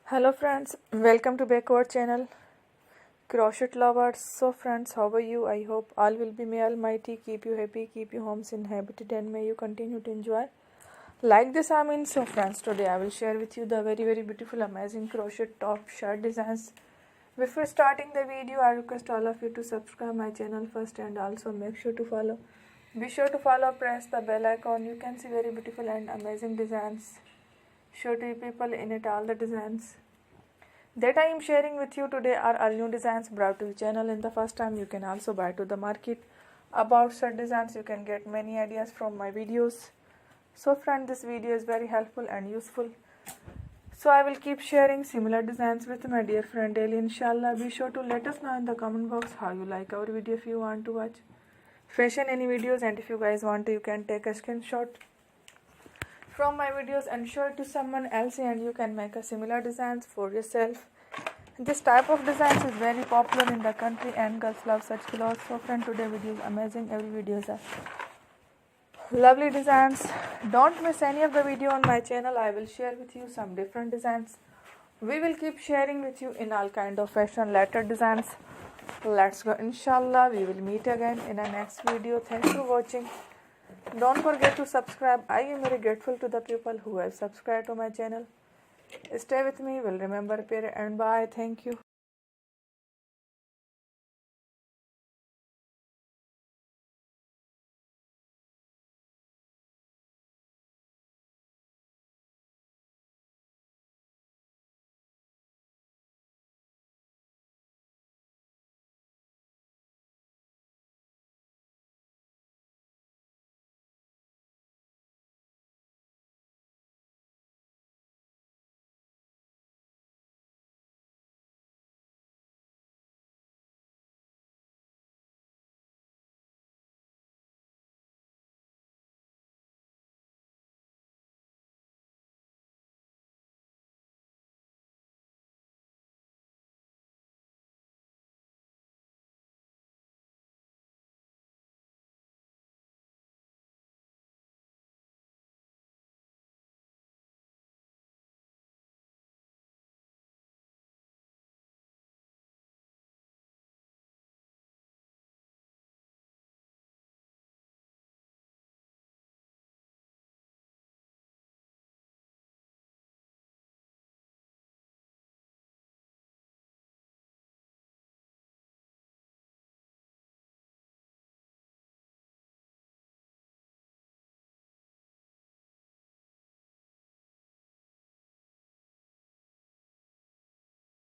Hello friends, welcome to back our channel Crochet Lovers. So friends, how are you? I hope all will be may almighty keep you happy, keep you homes inhabited, and may you continue to enjoy like this. I mean, so friends, today I will share with you the very beautiful amazing crochet top shirt designs. Before starting the video, I request all of you to subscribe my channel first and also make sure to follow. Be sure to follow, press the bell icon. You can see very beautiful and amazing designs. Show to you people in it all the designs that I am sharing with you today are all new designs brought to the channel in the first time. You can also buy to the market about such designs. You can get many ideas from my videos. So friend, this video is very helpful and useful. So I will keep sharing similar designs with my dear friend daily, inshallah. Be sure to let us know in the comment box how you like our video. If you want to watch fashion any videos, and if you guys want to, you can take a screenshot from my videos and show it to someone else, and you can make a similar designs for yourself. This type of designs is very popular in the country and girls love such clothes. So friend, today video is amazing. Every video is a lovely designs. Don't miss any of the video on my channel. I will share with you some different designs. We will keep sharing with you in all kind of fashion letter designs. Let's go, inshallah. We will meet again in the next video. Thanks for watching. Don't forget to subscribe. I am very grateful to the people who have subscribed to my channel. Stay with me. Will remember, and bye. Thank you.